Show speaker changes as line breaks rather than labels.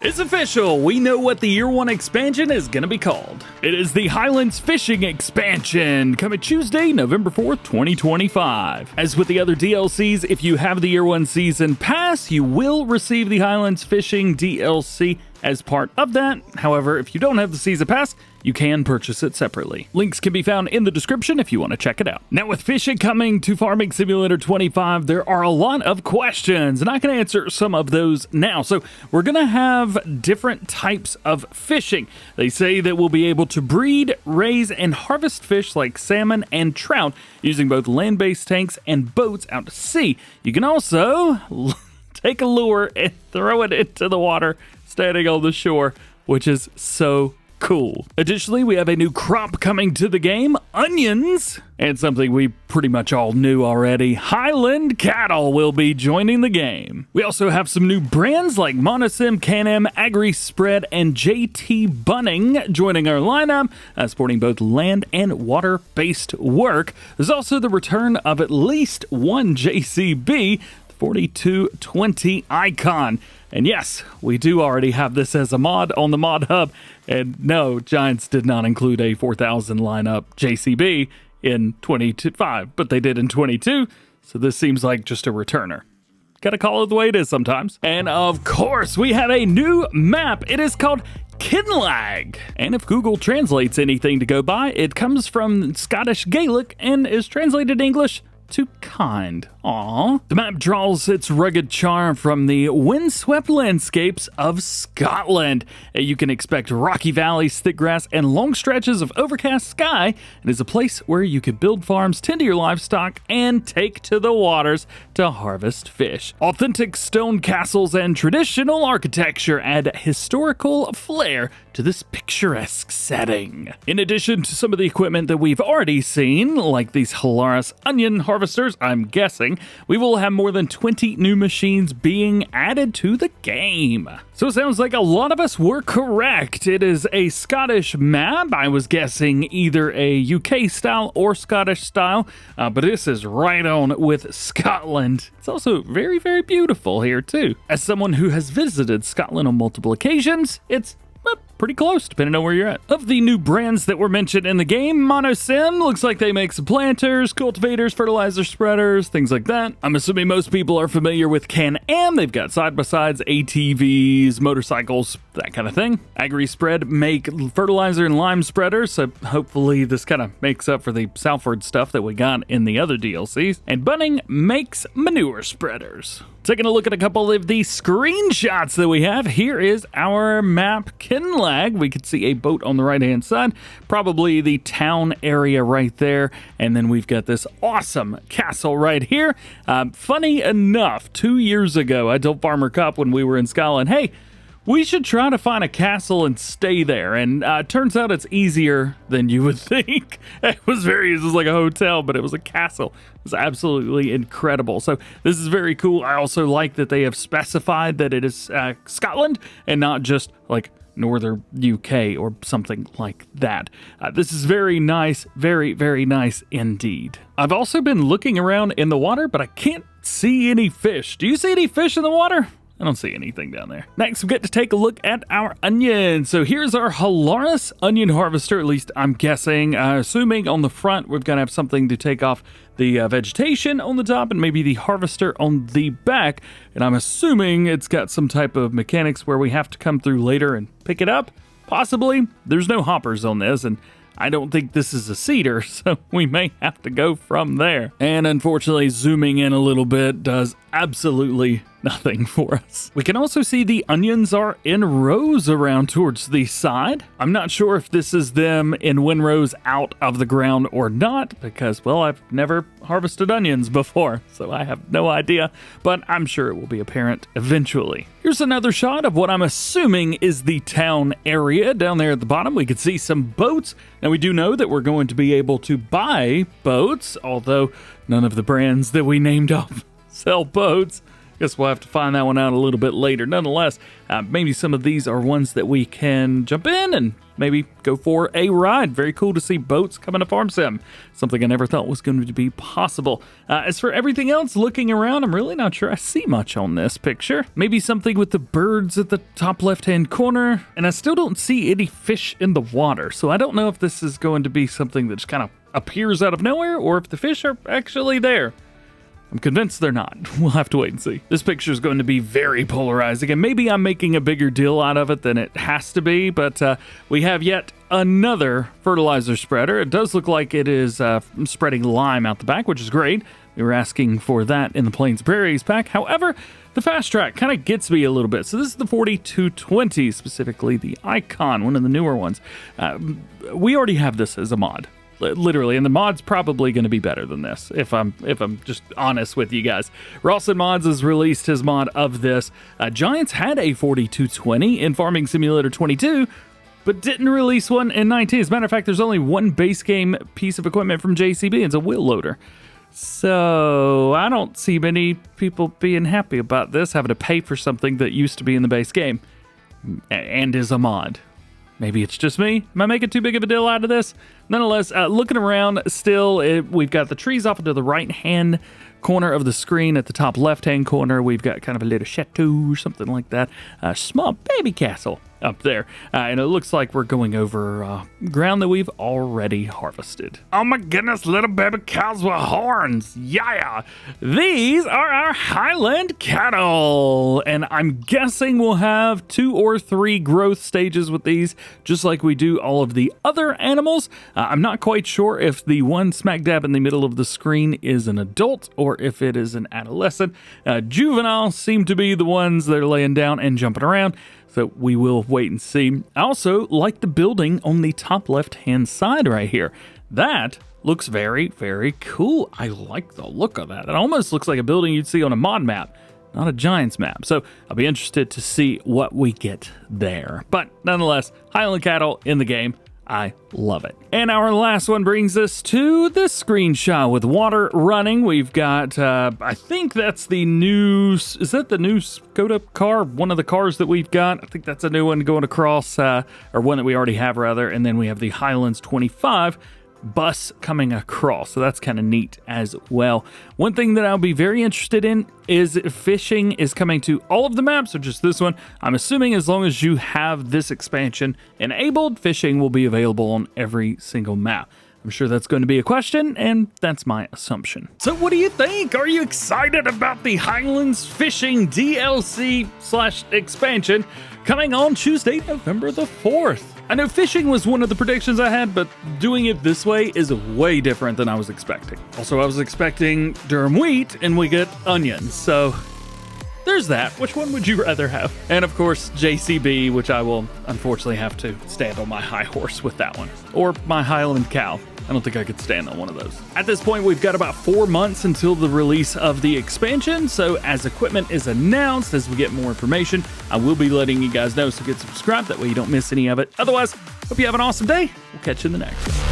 It's official! We know what the Year 1 expansion is going to be called. It is the Highlands Fishing Expansion, coming Tuesday, November 4th, 2025. As with the other DLCs, if you have the Year 1 Season Pass, you will receive the Highlands Fishing DLC as part of that. However, if you don't have the Season Pass, you can purchase it separately. Links can be found in the description if you want to check it out. Now, with fishing coming to Farming Simulator 25, there are a lot of questions, and I can answer some of those now. So we're going to have different types of fishing. They say that we'll be able to breed, raise, and harvest fish like salmon and trout using both land-based tanks and boats out to sea. You can also take a lure and throw it into the water standing on the shore, which is so cool. Additionally, we have a new crop coming to the game, onions, and something we pretty much all knew already, Highland cattle will be joining the game. We also have some new brands like Monosim, Can-Am, AgriSpread, and JT Bunning joining our lineup, supporting both land and water-based work. There's also the return of at least one JCB, 4220 Icon. And yes, we do already have this as a mod on the mod hub. And no, Giants did not include a 4000 lineup JCB in 25, but they did in 22. So this seems like just a returner. Gotta call it the way it is sometimes. And of course, we have a new map. It is called Kinlag. And if Google translates anything to go by, it comes from Scottish Gaelic and is translated English to kind. Aww. The map draws its rugged charm from the windswept landscapes of Scotland. You can expect rocky valleys, thick grass, and long stretches of overcast sky. It is a place where you could build farms, tend to your livestock, and take to the waters to harvest fish. Authentic stone castles and traditional architecture add historical flair to this picturesque setting. In addition to some of the equipment that we've already seen, like these hilarious onion harvesters, I'm guessing, we will have more than 20 new machines being added to the game. So it sounds like a lot of us were correct. It is a Scottish map. I was guessing either a UK style or Scottish style, but this is right on with Scotland. It's also very, very beautiful here too. As someone who has visited Scotland on multiple occasions, it's pretty close, depending on where you're at. Of the new brands that were mentioned in the game, Monosim looks like they make some planters, cultivators, fertilizer spreaders, things like that. I'm assuming most people are familiar with Can-Am. They've got side-by-sides, ATVs, motorcycles, that kind of thing. AgriSpread make fertilizer and lime spreaders, so hopefully this kind of makes up for the Salford stuff that we got in the other DLCs. And Bunning makes manure spreaders. Taking a look at a couple of the screenshots that we have, here is our map Kinlag. We can see a boat on the right-hand side, probably the town area right there, and then we've got this awesome castle right here. Funny enough, 2 years ago, I told Farmer Cup when we were in Scotland, hey, we should try to find a castle and stay there, and turns out it's easier than you would think. It was like a hotel, but it was a castle. It was absolutely incredible. So this is very cool. I also like that they have specified that it is Scotland and not just like northern UK or something like that. This is very nice, very, very nice indeed. I've also been looking around in the water, but I can't see any fish. Do you see any fish in the water? I don't see anything down there. Next, we get to take a look at our onions. So here's our Hilarious onion harvester, at least I'm guessing. Assuming on the front, we're going to have something to take off the vegetation on the top and maybe the harvester on the back. And I'm assuming it's got some type of mechanics where we have to come through later and pick it up. Possibly. There's no hoppers on this, and I don't think this is a cedar, so we may have to go from there. And unfortunately, zooming in a little bit does absolutely nothing for us. We can also see the onions are in rows around towards the side. I'm not sure if this is them in windrows out of the ground or not, because, well, I've never harvested onions before, so I have no idea, but I'm sure it will be apparent eventually. Here's another shot of what I'm assuming is the town area. Down there at the bottom, we can see some boats. Now, we do know that we're going to be able to buy boats, although none of the brands that we named off sell boats. Guess we'll have to find that one out a little bit later. Nonetheless, maybe some of these are ones that we can jump in and maybe go for a ride. Very cool to see boats coming to Farm Sim. Something I never thought was going to be possible. As for everything else, looking around, I'm really not sure I see much on this picture. Maybe something with the birds at the top left-hand corner, and I still don't see any fish in the water. So I don't know if this is going to be something that just kind of appears out of nowhere, or if the fish are actually there. I'm convinced they're not. We'll have to wait and see. This picture is going to be very polarizing, and maybe I'm making a bigger deal out of it than it has to be, but we have yet another fertilizer spreader. It does look like it is spreading lime out the back, which is great. We were asking for that in the Plains Prairies pack. However, the fast track kind of gets me a little bit. So this is the 4220, specifically the Icon, one of the newer ones. We already have this as a mod. Literally, and the mod's probably going to be better than this, if I'm just honest with you guys. Rawson Mods has released his mod of this. Giants had a 4220 in Farming Simulator 22, but didn't release one in 19. As a matter of fact, there's only one base game piece of equipment from JCB. It's a wheel loader. So I don't see many people being happy about this, having to pay for something that used to be in the base game and is a mod. Maybe it's just me. Am I making too big of a deal out of this? Nonetheless, looking around still, we've got the trees off into the right-hand corner of the screen. At the top left-hand corner, we've got kind of a little chateau or something like that. A small baby castle up there. And it looks like we're going over ground that we've already harvested. Oh my goodness, little baby cows with horns. Yeah. These are our Highland cattle. And I'm guessing we'll have 2 or 3 growth stages with these, just like we do all of the other animals. I'm not quite sure if the one smack dab in the middle of the screen is an adult or if it is an adolescent. Juvenile seem to be the ones that are laying down and jumping around. So we will wait and see. I also like the building on the top left-hand side right here. That looks very, very cool. I like the look of that. It almost looks like a building you'd see on a mod map, not a Giants map. So I'll be interested to see what we get there. But nonetheless, Highland cattle in the game. I love it. And our last one brings us to this screenshot with water running. We've got, I think that's the new, is that the new Skoda car? One of the cars that we've got. I think that's a new one going across, or one that we already have rather. And then we have the Highlands 25 bus coming across, so that's kind of neat as well. One thing that I'll be very interested in is fishing is coming to all of the maps, or just this one. I'm assuming as long as you have this expansion enabled, fishing will be available on every single map. I'm sure that's going to be a question, and that's my assumption. So what do you think? Are you excited about the Highlands Fishing DLC/expansion coming on Tuesday, November the 4th? I know fishing was one of the predictions I had, but doing it this way is way different than I was expecting. Also, I was expecting durum wheat, and we get onions, so there's that. Which one would you rather have? And of course, JCB, which I will unfortunately have to stand on my high horse with that one. Or my Highland cow. I don't think I could stand on one of those. At this point, we've got about 4 months until the release of the expansion, so as equipment is announced, as we get more information, I will be letting you guys know, so get subscribed, that way you don't miss any of it. Otherwise, hope you have an awesome day. We'll catch you in the next one.